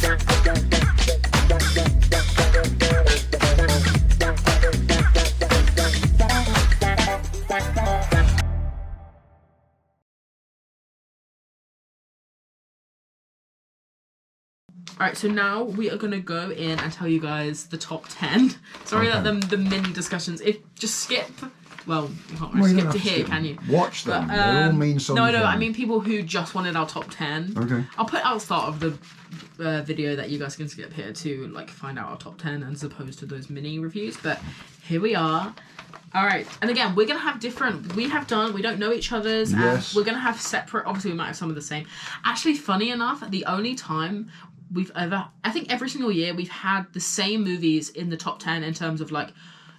Alright, so now we are going to go in and tell you guys the top 10. Sorry that the mini discussions, just skip, well, you can't really skip to here, can you? Watch them, they all mean something. No, I mean people who just wanted our top 10. Okay. I'll put out the start of the video that you guys can skip here to like find out our top 10 as opposed to those mini reviews, but here we are. Alright, and again, we're going to have different, we don't know each other's, and we're going to have separate, obviously we might have some of the same. Actually, funny enough, the only time we've ever, I think every single year we've had the same movies in the top 10 in terms of like,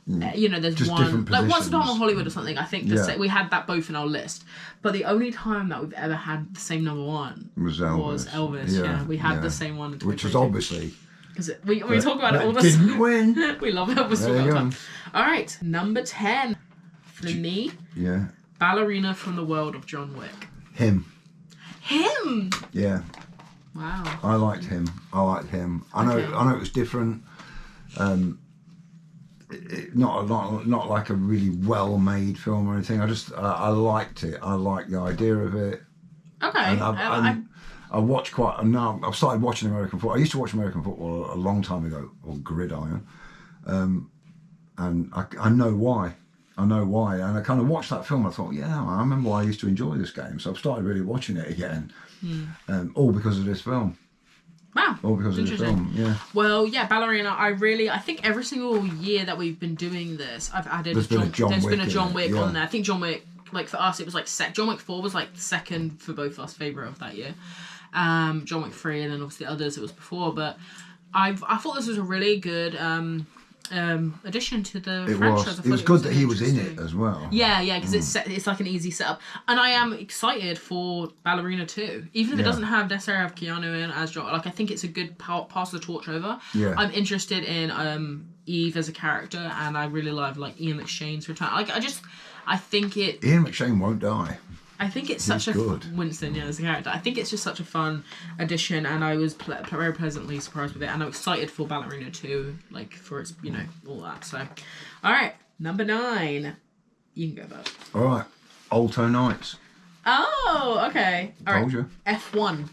you know, there's just one, like Once Upon a Hollywood or something, I think we had that both in our list. But the only time that we've ever had the same number one was Elvis. Yeah, we had the same one. Which was obviously... Because we talk about it all the time. Didn't win. We love Elvis all the time. All right, number 10 for me. Yeah. Ballerina from the World of John Wick. Him. Yeah. Wow. I liked him. I know it was different. Not like a really well-made film or anything. I liked it. I liked the idea of it. Okay. And I watch now I've started watching American football. I used to watch American football a long time ago, or Gridiron, and I know why. And I kind of watched that film. I thought, yeah, I remember why I used to enjoy this game. So I've started really watching it again, all because of this film. Wow. All because of this film, yeah. Well, yeah, Ballerina, I think every single year that we've been doing this, I've added there's been a John Wick on there. I think John Wick, like for us, it was like John Wick 4 was like second for both of us favourite of that year. John Wick 3 and then obviously others it was before, but I thought this was a really good addition to the franchise. It was good that he was in it as well. Yeah, because it's like an easy setup, and I am excited for Ballerina 2, even if it doesn't necessarily have Keanu in as John. Like I think it's a good pass the torch over. Yeah. I'm interested in Eve as a character, and I really love like Ian McShane's return. Like I think Ian McShane won't die. I think it's such Winston, as a character. I think it's just such a fun addition, and I was very pleasantly surprised with it. And I'm excited for Ballerina 2, like for its, all that. So, all right, number 9, you can go first. All right, Alto Nights. Oh, okay. All Told right. you. F1.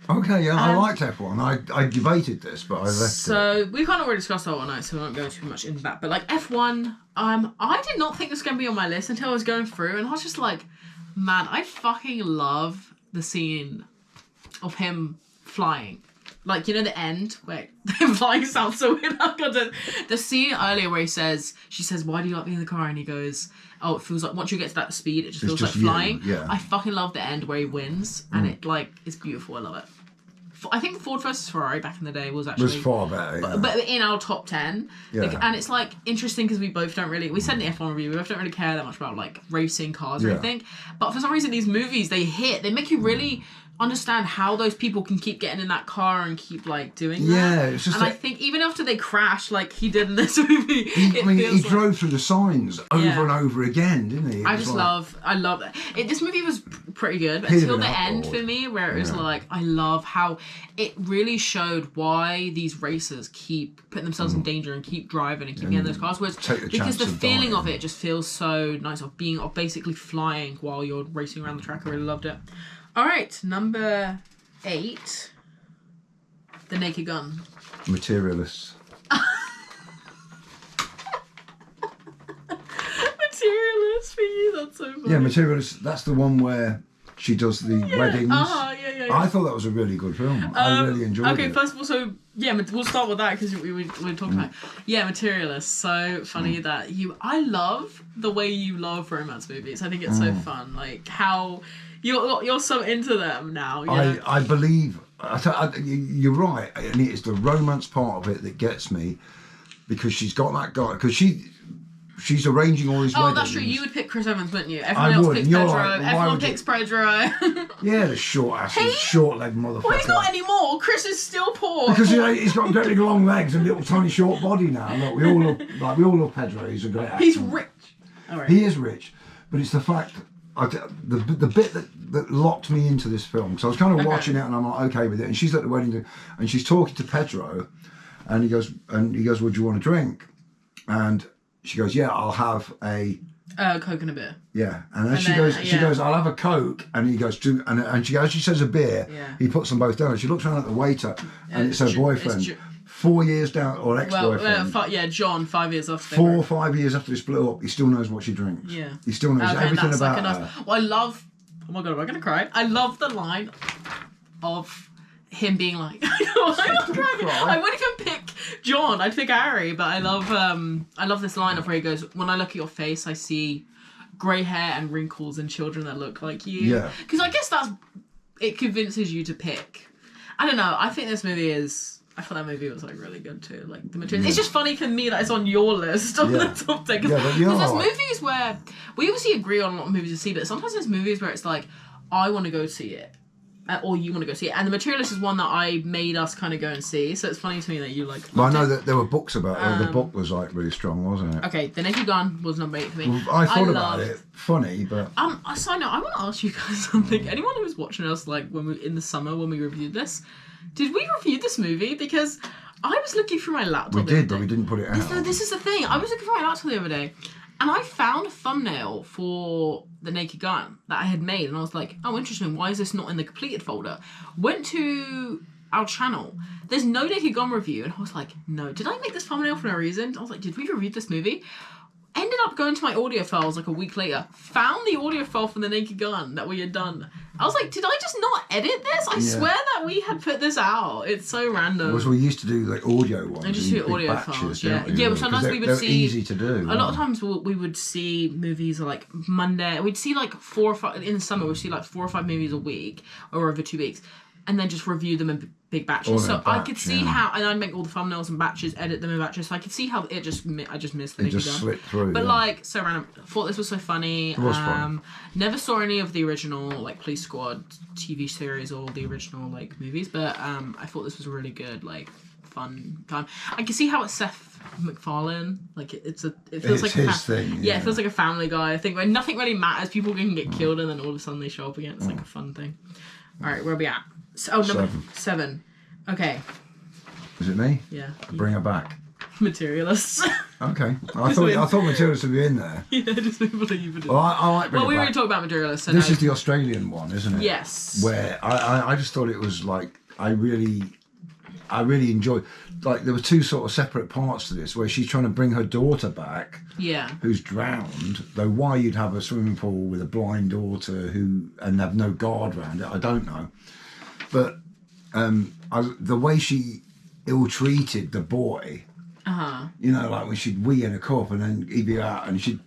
Okay, yeah, I liked F1. I debated this, but I left it. So we kind of already discussed Alto Nights, so we won't go too much into that. But like F1, I did not think this was going to be on my list until I was going through, and I was just like, man, I fucking love the scene of him flying. Like, the end where him flying sounds so weird. The scene earlier where she says, why do you like being in the car? And he goes, oh, it feels like once you get to that speed, it just feels like flying. Yeah. I fucking love the end where he wins, and it's beautiful. I love it. I think Ford versus Ferrari back in the day was far better, yeah. But in our top 10, and it's like interesting because we both don't really, we said in the F1 review, we both don't really care that much about like racing cars or anything, but for some reason these movies, they make you really understand how those people can keep getting in that car and keep like doing that. Yeah, it's just. And I think even after they crash, like he did in this movie, he drove through the signs over and over again, didn't he? I love it. This movie was pretty good until the end for me, where it was like, I love how it really showed why these racers keep putting themselves in danger and keep driving and keep getting those cars. Because the feeling of it just feels so nice of basically flying while you're racing around the track. I really loved it. All right, number 8, The Naked Gun. Materialists. Materialists for you, that's so funny. Yeah, Materialists, that's the one where she does the weddings. Yeah. I thought that was a really good film. I really enjoyed it. Okay, first of all, so, we'll start with that because we were talking about Materialists. So funny that I love the way you love romance movies. I think it's so fun, like how... You're so into them now. I believe you're right, and it's the romance part of it that gets me, because she's got that guy. Because she's arranging all these weddings. Oh, that's true. You would pick Chris Evans, wouldn't you? Everyone else picks Pedro. Like, everyone picks Pedro. Yeah, the short-legged motherfucker. Well, he's not anymore. Chris is still poor. Because he's got very long legs and little tiny short body now. Look, we all love Pedro. He's a great actor. He's rich. All right. He is rich, but it's the fact. the bit that locked me into this film, because I was kind of watching it and I'm like okay with it, and she's at the wedding and she's talking to Pedro, and he goes, "Would you want a drink?" And she goes, "Yeah, I'll have a Coke and a beer." Yeah, and then she goes, "I'll have a Coke," and he goes, and she says a beer. Yeah. He puts them both down, and she looks around at the waiter, and it's her boyfriend. 4 years down, or ex-boyfriend. John, 5 years after. 4 or 5 years after they split up, he still knows what she drinks. Yeah. He still knows everything about her. Well, I love. Oh my god, am I gonna cry? I love the line of him being like, I wouldn't even pick John. I'd pick Harry, but I love this line of where he goes, "When I look at your face, I see grey hair and wrinkles and children that look like you." Yeah. Because I guess it convinces you to pick. I don't know. I think this movie is. I thought that movie was like really good too. Like the material. It's just funny for me that it's on your list on the top 10. Because there's movies where we obviously agree on a lot of movies to see, but sometimes there's movies where it's like, I want to go see it. Or you want to go see it. And The Materialist is one that I made us kind of go and see. So it's funny to me that you like. Well, I know that there were books about it. The book was like really strong, wasn't it? Okay, The Naked Gun was number 8 for me. Well, I thought about it. Funny, but. A side note, I want to ask you guys something. Anyone who was watching us like in the summer when we reviewed this, did we review this movie? Because I was looking through my laptop. We did, but we didn't put it out. This is the thing. I was looking through my laptop the other day, and I found a thumbnail for The Naked Gun that I had made, and I was like, oh, interesting. Why is this not in the completed folder? Went to our channel. There's no Naked Gun review, and I was like, no. Did I make this thumbnail for no reason? I was like, did we review this movie? Ended up going to my audio files like a week later, found the audio file from The Naked Gun that we had done. I was like, did I just not edit this? I swear that we had put this out. It's so random. Because we used to do like audio ones. And just do audio batches, files, yeah. Yeah, but sometimes we would see. Easy to do. A lot of times we would see movies like Monday. We'd see like 4 or 5 in the summer. We'd see like 4 or 5 movies a week or over 2 weeks, and then just review them in big batches. So I could see how, and I'd make all the thumbnails and batches, edit them in batches. So I could see how I just missed the Naked Gun. It just slipped through. But like so random. Thought this was so funny. It was fun. Never saw any of the original like Police Squad TV series or the original like movies, but I thought this was a really good like fun time. I can see how it's Seth MacFarlane. Like it feels like his thing. Yeah, it feels like a Family Guy thing where nothing really matters. People can get killed and then all of a sudden they show up again. It's like a fun thing. All right, where are we at? Number 7. Okay. Is it me? Yeah. Bring her back. Materialists. Okay. I thought Materialists would be in there. Yeah, just believe it. Well, I like Bring Her we Back. already talked about Materialists. So this is the Australian one, isn't it? Yes. Where I just thought it was like I really enjoyed. Like there were 2 sort of separate parts to this, where she's trying to bring her daughter back. Yeah. Who's drowned. Though why you'd have a swimming pool with a blind daughter and have no guard around it, I don't know. But the way she ill-treated the boy, you know, like when she'd wee in a cup and then he'd be out and she'd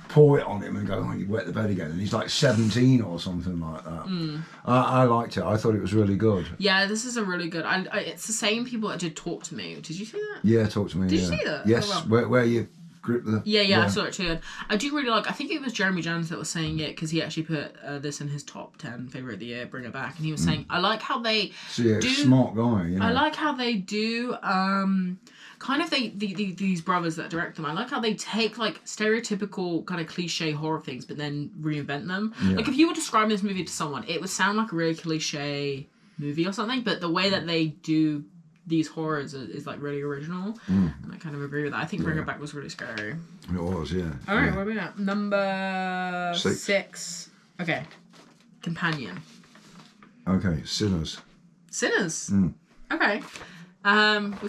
pour it on him and go, oh, you wet the bed again. And he's like 17 or something like that. I liked it. I thought it was really good. Yeah, this is a really good. It's the same people that did Talk to Me. Did you see that? Yeah, Talk to Me. Did you see that? Yes, oh, well. where you grip the... Yeah, I saw it too. I do really like... I think it was Jeremy Jones that was saying it, because he actually put this in his top 10 favourite of the year, Bring It Back. And he was saying, I like how they smart guy, you know. I like how they do... kind of these brothers that direct them, I like how they take like stereotypical kind of cliche horror things but then reinvent them. Like if you were describing this movie to someone, it would sound like a really cliche movie or something, but the way that they do these horrors is like really original, and I kind of agree with that. I think Bring It Back was really scary. It was, yeah. Alright, where are we at? Number 6. Okay. Companion. Okay, Sinners. Okay. We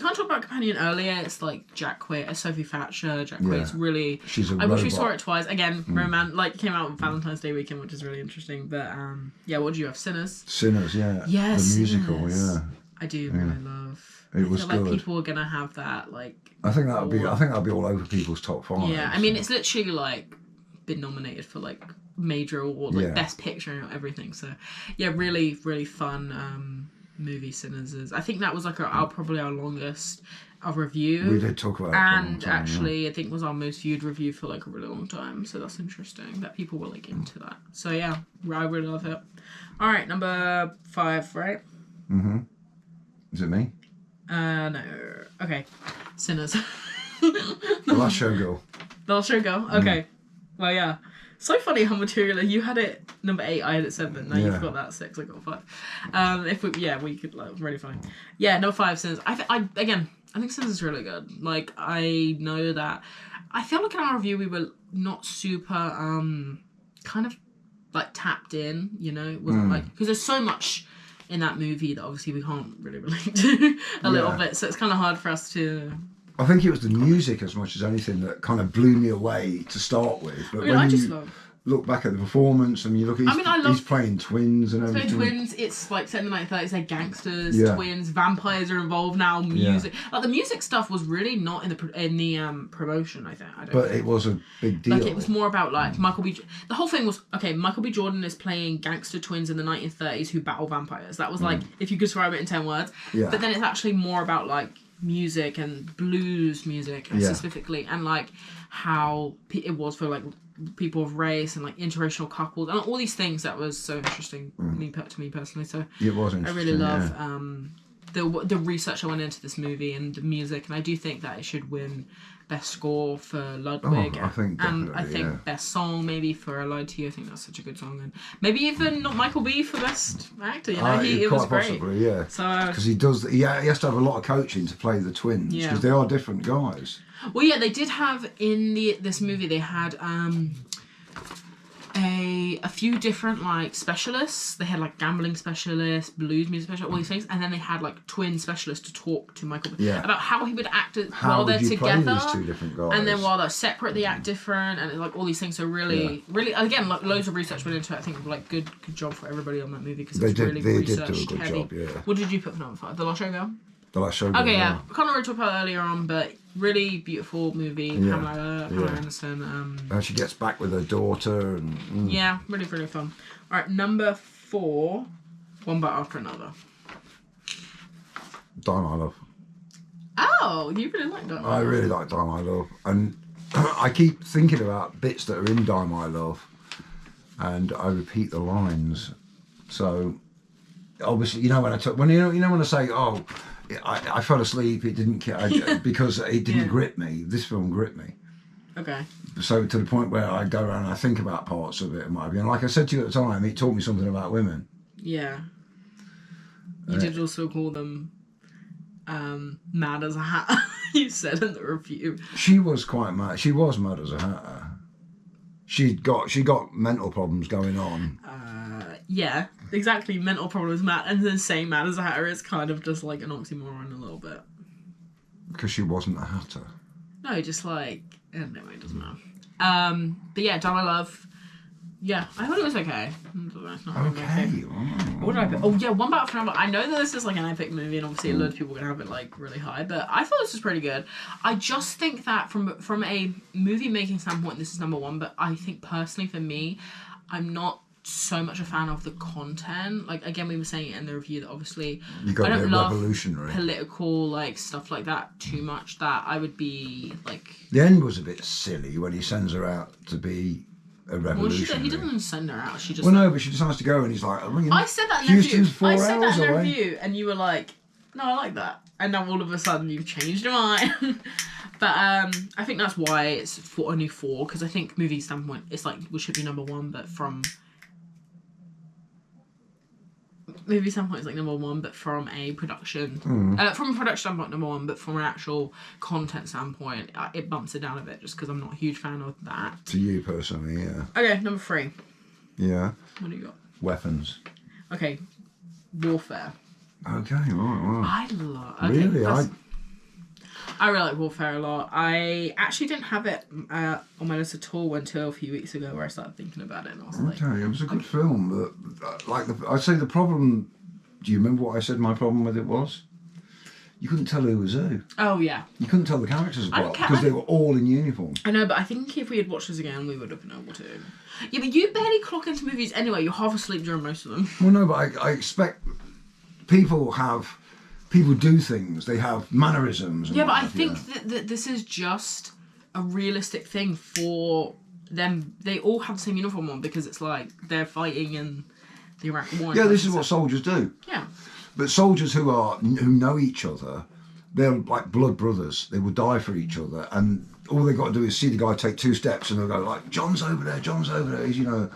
can't talk about Companion earlier. It's like Jack Quaid, Sophie Thatcher. Jack Quaid's really. She's a I robot. wish we saw it twice. Again, like came out on Valentine's Day weekend, which is really interesting. But yeah, what do you have? Sinners. Yeah. Yes. The musical, yeah. I do really love. It was good. Like people are gonna have that like. I think that'll be all over people's top 5. Yeah, I mean it's literally like been nominated for like major awards, like Best Picture and everything. So yeah, really really fun. Movie Sinners is. I think that was like probably our longest review. We did talk about it. And actually, I think was our most viewed review for like a really long time. So that's interesting that people were like into that. So yeah, I really love it. All right, number 5, right? Is it me? No. Okay, Sinners. The Last Showgirl. The Last Showgirl. Okay. Well, yeah. So funny how material you had it number 8, I had it 7. Now Yeah. you've got that 6, I got 5. If we could like really funny. Yeah, number 5 Sinners. I think Sinners is really good. Like I know that I feel like in our review we were not super kind of like tapped in. You know, it wasn't like because there's so much in that movie that obviously we can't really relate to a little bit, so it's kind of hard for us to. I think it was the music as much as anything that kind of blew me away to start with. But I mean, I just love. Look back at the performance and you look at he's playing twins and everything. Twins, it's like set in the 1930s, they're gangsters, Yeah. twins, vampires are involved now, music. Like the music stuff was really not in the promotion, I think. But it was a big deal. Like it was more about like Michael B. The whole thing was Michael B. Jordan is playing gangster twins in the 1930s who battle vampires. That was like if you could describe it in 10 words. Yeah. But then it's actually more about like music and blues music specifically, and like how it was for like people of race and like interracial couples and all these things that was so interesting to me personally. So it was interesting. I really love the research that went into this movie and the music, and I do think that it should win best score for Ludwig. I think and I think best song maybe for I Lied to You. I think that's such a good song, and maybe even not Michael B for best actor. You know, it was great. Possibly, yeah. So because he has to have a lot of coaching to play the twins because they are different guys. Well, yeah, they did have in this movie. They had a few different like specialists. They had like gambling specialists, blues music specialists, all these things, and then they had like twin specialists to talk to Michael about how he would act while they're together, play these two different guys? And then while they're separate, they act different, and like all these things. So really, again, like loads of research went into it. I think like good job for everybody on that movie because it's really research did do a good heavy. Job, yeah. What did you put for number 5? The Last Showgirl. The Last Showgirl. Okay, yeah. I can't remember talk about it earlier on, but really beautiful movie. Pamela Anderson. And she gets back with her daughter, and yeah, really, really fun. All right, number 4, One Bite After Another. Die My Love. Oh, you really like that? I really like Die My Love, and I keep thinking about bits that are in Die My Love, and I repeat the lines. So obviously, you know when I say, oh, I fell asleep, it didn't because it didn't grip me. This film gripped me. Okay. So to the point where I go around and I think about parts of it and what have you. And like I said to you at the time, it taught me something about women. Yeah. You did also call them mad as a hatter. You said in the review. She was quite mad. She was mad as a hatter. She got mental problems going on. Yeah, exactly. Mental problems, mad, and then saying mad as a hatter is kind of just like an oxymoron a little bit. Because she wasn't a hatter. No, just like anyway, it doesn't matter. But yeah, Die My Love. Yeah, I thought it was okay. It's not okay. What did I put? Oh yeah, One Bite After Another. I know that this is like an epic movie, and obviously a lot of people are gonna have it like really high, but I thought this was pretty good. I just think that from a movie making standpoint, this is number 1. But I think personally for me, I'm not so much a fan of the content. Like again, we were saying it in the review that obviously you got I don't love revolutionary political like stuff like that too much. That I would be like. The end was a bit silly when he sends her out to be a revolutionary. Well, he doesn't send her out. She just. Well, no, but she decides to go, and he's like, I said that in the review. Houston's 4 hours away. I said that in the review, and you were like, "No, I like that." And now all of a sudden you've changed your mind. But I think that's why it's only 4, because I think movie standpoint, it's like we should be number 1, but from. Movie standpoint is like number 1, but from a production, from a production standpoint, number 1, but from an actual content standpoint, it bumps it down a bit just because I'm not a huge fan of that. To you personally, yeah. Okay, number 3. Yeah. What do you got? Weapons. Okay, Warfare. Okay, right. I love. Okay, really, I really like Warfare a lot. I actually didn't have it on my list at all until a few weeks ago where I started thinking about it and I was like... Okay, it was a good film, but I'd say the problem... Do you remember what I said my problem with it was? You couldn't tell who was who. Oh, yeah. You couldn't tell the characters apart because they were all in uniform. I know, but I think if we had watched this again, we would have been able to. Yeah, but you barely clock into movies anyway. You're half asleep during most of them. Well, no, but I expect people do things. They have mannerisms. Yeah, but I think that this is just a realistic thing for them. They all have the same uniform on because it's like they're fighting in the Iraq War. Yeah, this is what soldiers do. Yeah. But soldiers who know each other, they're like blood brothers. They will die for each other, and all they got to do is see the guy take 2 steps, and they'll go like, John's over there, John's over there. He's, you know.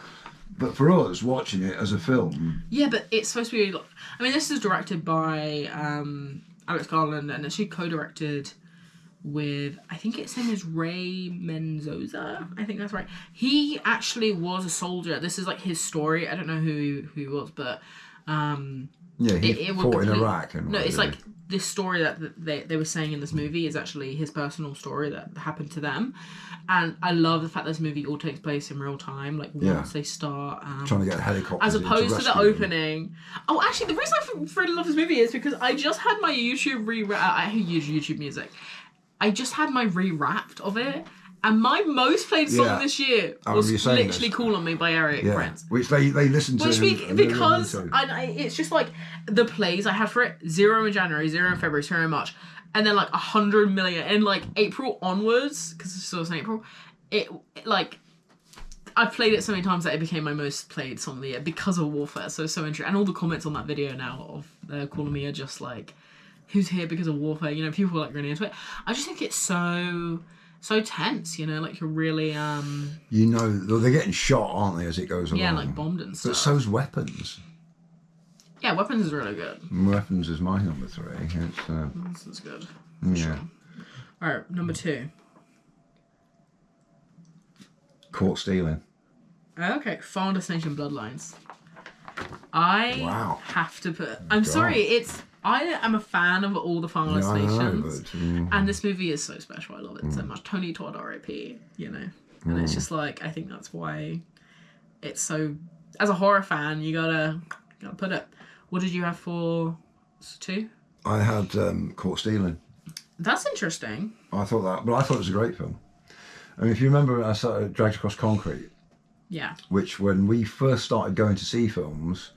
But for us, watching it as a film, yeah, but it's supposed to be. I mean, this is directed by Alex Garland, and she co-directed with, I think its name is Ray Mendoza. I think that's right. He actually was a soldier. This is like his story. I don't know who he was, but yeah, he fought in Iraq. And no, it's like this story that they were saying in this movie is actually his personal story that happened to them. And I love the fact this movie all takes place in real time, like once they start trying to get helicopters, as opposed to the rescue them. opening. Oh, actually, the reason I really love this movie is because I just had my YouTube I use YouTube music. I just had my re-wrapped of it, and my most played song this year was literally "Cool on Me" by Eric Prince, which they listen to. Because it's just like the plays I had for it: 0 in January, 0 in February, 0 in March, and then like 100 million in like April onwards, because it's still in April. It like I played it so many times that it became my most played song of the year because of Warfare. So interesting, and all the comments on that video now of "Cool on Me" are just like, who's here because of Warfare? You know, people are like really into it. I just think it's so tense, you know, like you're really you know, they're getting shot, aren't they, as it goes along? Yeah, like bombed and stuff. But so's Weapons. Yeah, Weapons is really good. Weapons is my number 3. It's That's good. yeah. Sure. Alright, number 2. Caught Stealing. Okay, Final Destination Bloodlines. I have to put. I'm sorry, I am a fan of all the Final Destinations, and this movie is so special. I love it so much. Tony Todd, R.I.P. You know, and it's just like, I think that's why it's so. As a horror fan, you gotta put it. What did you have for 2? I had Caught Stealing. That's interesting. I thought it was a great film. I mean, if you remember, I started Dragged Across Concrete. Yeah. Which, when we first started going to see films,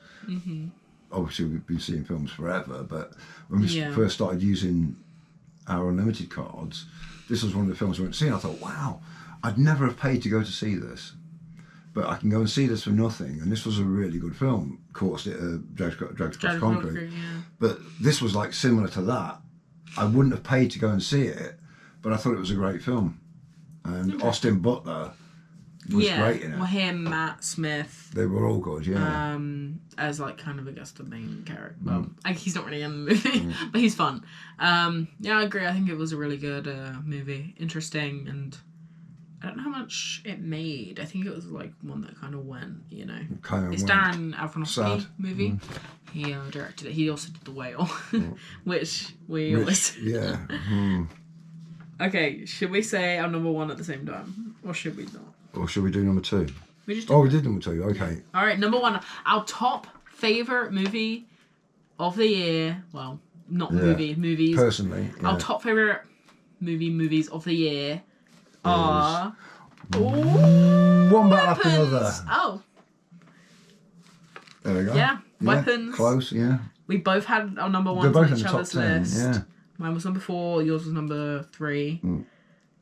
obviously we've been seeing films forever, but when we first started using our unlimited cards, this was one of the films we went to see, and I thought, wow, I'd never have paid to go to see this, but I can go and see this for nothing. And this was a really good film, Dragged Across Concrete. But this was like similar to that. I wouldn't have paid to go and see it, but I thought it was a great film. And Austin Butler was great in it. Well, him, Matt Smith. They were all good, as like kind of, I guess, the main character. Well, he's not really in the movie, but he's fun. Yeah, I agree. I think it was a really good movie. Interesting, and I don't know how much it made. I think it was like one that kind of went, you know. It's Darren Aronofsky movie. He directed it. He also did The Whale, which we always... Yeah. Okay, should we say our number 1 at the same time? Or should we not? Or should we do number 2? We just we did number 2. Okay. All right, number 1. Our top favourite movie of the year. Well, not movies. Personally. Yeah. Our top favourite movies of the year are... One Battle After Another. Oh. There we go. Yeah, Weapons. Close, yeah. We both had our number 1s They're both on in each the top other's 10, list. yeah. Mine was number 4, yours was number 3.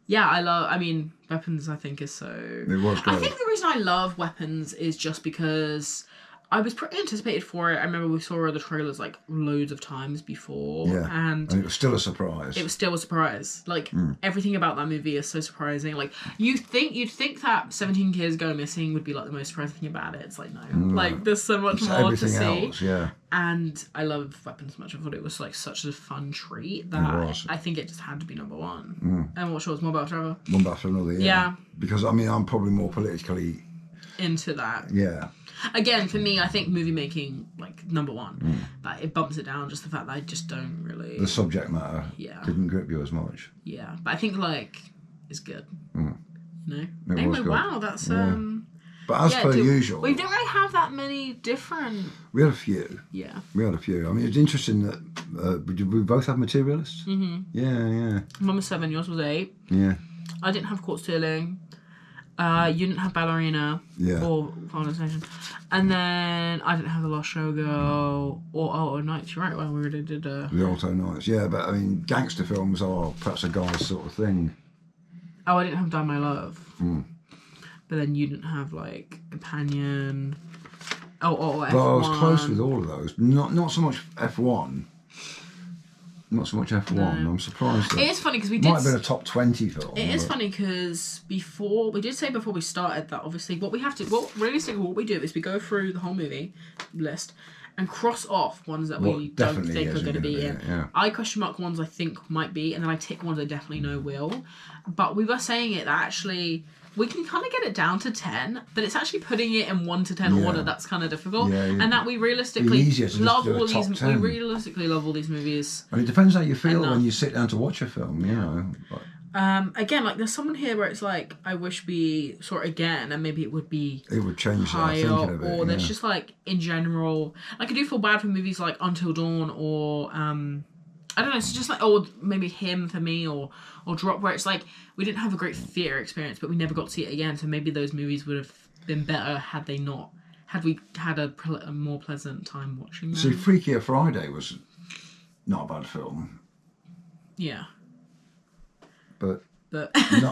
Yeah, I mean, Weapons, I think, is so... It was great. I think the reason I love Weapons is just because I was pretty anticipated for it. I remember we saw the trailers like loads of times before. Yeah. And it was still a surprise. It was still a surprise. Like, everything about that movie is so surprising. Like, you'd think that 17 kids go missing would be like the most surprising thing about it. It's like, no. Like, there's so much more to see. Else, yeah. And I love Weapons so much. I thought it was like such a fun treat that I think it just had to be number 1. And what's yours? One Battle After Another? One Battle After Another, yeah. Because, I mean, I'm probably more politically... into that. Yeah. Again, for me, I think movie making, like, number 1. But it bumps it down, just the fact that I just don't really... The subject matter didn't grip you as much. Yeah. But I think, like, it's good. You know? It anyway, was good. wow, that's... But as per usual... We didn't really have that many different... We had a few. Yeah. We had a few. I mean, it's interesting that... did we both have Materialists? Yeah. Mine was 7, yours was 8. Yeah. I didn't have Caught Stealing. You didn't have Ballerina or Final Destination. And then I didn't have The Lost Showgirl or Alto Nights. You're right, well, we already did... The Alto Nights, yeah. But, I mean, gangster films are perhaps a guy's sort of thing. Oh, I didn't have Die My Love. But then you didn't have, like, Companion. F1. But I was close with all of those. Not so much F1. Not so much F1. No. I'm surprised. It is funny because we Might have been a top 20 film. It is funny because before we started that obviously what realistically what we do is we go through the whole movie list and cross off ones that we don't think are going to be in. Yeah. I question mark ones I think might be, and then I tick ones I definitely know will. But we were saying it that actually we can kind of get it down to 10, but it's actually putting it in 1 to 10 order that's kind of difficult. Yeah, and that we realistically love all these. 10. We realistically love all these movies. And it depends how you feel when you sit down to watch a film. You know. Again, like there's someone here where it's like I wish we saw it again, and maybe it would change higher, of it, or there's just like in general, like I do feel bad for movies like Until Dawn or I don't know, it's just like, or maybe Him for me, or Drop, where it's like we didn't have a great theatre experience, but we never got to see it again. So maybe those movies would have been better had we had a more pleasant time watching them. See, Freakier Friday was not a bad film. Yeah. But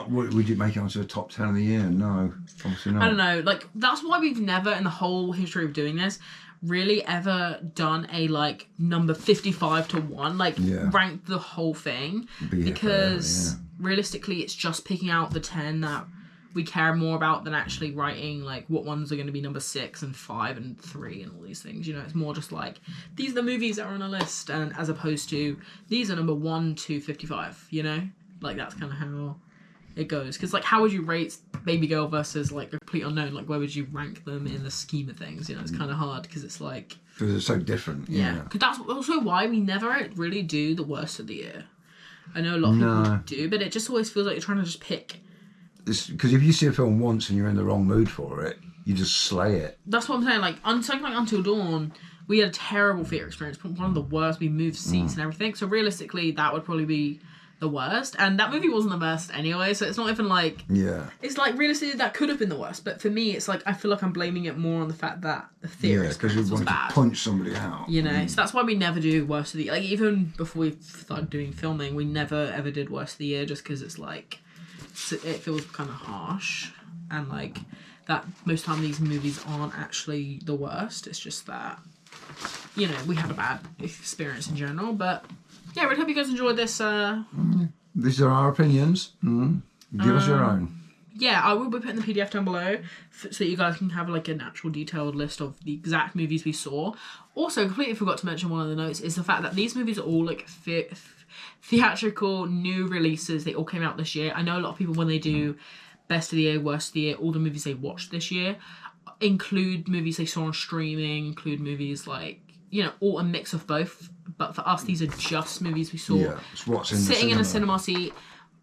would you make it onto the top 10 of the year? No, obviously not. I don't know. Like that's why we've never, in the whole history of doing this, really ever done a like number 55 to 1, like ranked the whole thing, because realistically, it's just picking out the 10 that we care more about than actually writing like what ones are going to be number 6 and 5 and 3 and all these things. You know, it's more just like these are the movies that are on a list, and as opposed to these are number 1 to 55. You know. Like, that's kind of how it goes. Because, like, how would you rate Baby Girl versus, like, A Complete Unknown? Like, where would you rank them in the scheme of things? You know, it's kind of hard because it's, like... Because it's so different, yeah. Because that's also why we never really do the worst of the year. I know a lot of people do, but it just always feels like you're trying to just pick... Because if you see a film once and you're in the wrong mood for it, you just slay it. That's what I'm saying. Like, something like Until Dawn, we had a terrible theatre experience. One of the worst. We moved seats and everything. So, realistically, that would probably be... the worst, and that movie wasn't the best anyway, so it's not even like it's like realistically that could have been the worst, but for me it's like I feel like I'm blaming it more on the fact that the theory because you want to punch somebody out, you know. So that's why we never do worst of the year. Like even before we started doing filming, we never ever did worst of the year, just because it's like it feels kind of harsh, and like that most time these movies aren't actually the worst. It's just that, you know, we had a bad experience in general, but yeah, we hope you guys enjoyed this. These are our opinions. Give us your own. Yeah, I will be putting the PDF down below so that you guys can have like an actual detailed list of the exact movies we saw. Also, completely forgot to mention one of the notes is the fact that these movies are all like theatrical new releases. They all came out this year. I know a lot of people when they do best of the year, worst of the year, all the movies they watched this year include movies they saw on streaming, include movies like, you know, all a mix of both. But for us, these are just movies we saw. Yeah, it's what's in sitting the in a cinema seat.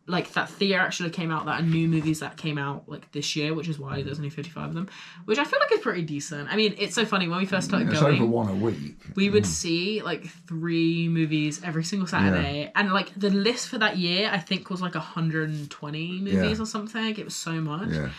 Like that theatre actually came out, that are new movies that came out like this year, which is why there's only 55 of them, which I feel like is pretty decent. I mean, it's so funny when we first started going. It's over one a week. We would see like 3 movies every single Saturday, and like the list for that year I think was like 120 movies or something. It was so much. Yeah.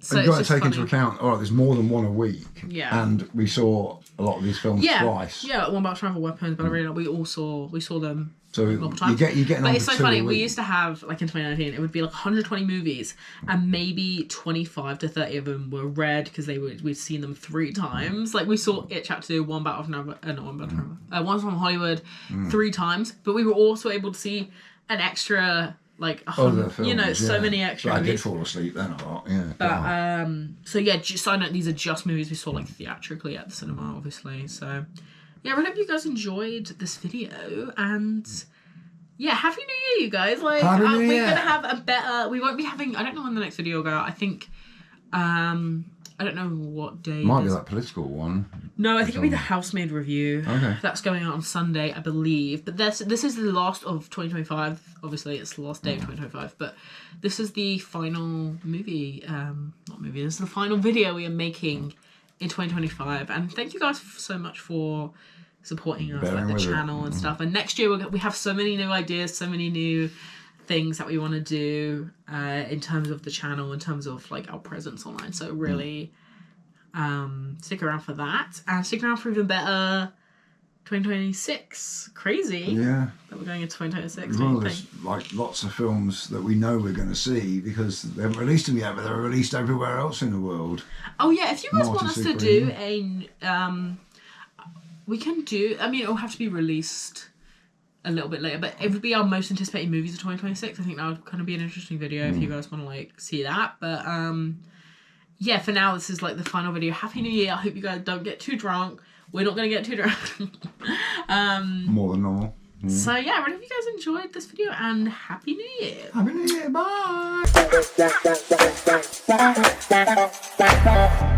So you've got to take into account, all right, there's more than one a week. Yeah. And we saw a lot of these films twice. Yeah, like One About Travel Weapons, Ballerina, we saw them. So you're getting but it's so funny. We used to have, like in 2019, it would be like 120 movies, and maybe 25 to 30 of them were red because we'd seen them 3 times. Like we saw It Chapter 2, One Battle of Once from Hollywood 3 times, but we were also able to see an extra like films, you know, so many extra. But I did fall asleep then a lot. Yeah. But so yeah, just I know these are just movies we saw like theatrically at the cinema, obviously. So. Yeah, I hope you guys enjoyed this video, and yeah, Happy New Year, you guys. Like, we're gonna have a better. We won't be having. I don't know when the next video will go out. I think, I don't know what day. Might be that political one. No, I think it'll be the Housemaid review. Okay. That's going out on Sunday, I believe. But this is the last of 2025. Obviously, it's the last day of 2025. But this is the final movie. Not movie. This is the final video we are making in 2025. And thank you guys so much for supporting us, like the channel and stuff. And next year we have so many new ideas, so many new things that we want to do in terms of the channel, in terms of like our presence online. So really stick around for that, and stick around for even better 2026. Crazy. Yeah. That we're going into 2026. Well, there's like lots of films that we know we're going to see because they haven't released them yet, but they're released everywhere else in the world. Oh yeah, if you guys want us to do a we can do, I mean, it'll have to be released a little bit later, but it would be our most anticipated movies of 2026. I think that would kind of be an interesting video if you guys want to like see that. But yeah, for now this is like the final video. Happy New Year. I hope you guys don't get too drunk. We're not gonna get too drunk. More than normal. So yeah, I really hope you guys enjoyed this video and Happy New Year. Happy New Year, bye.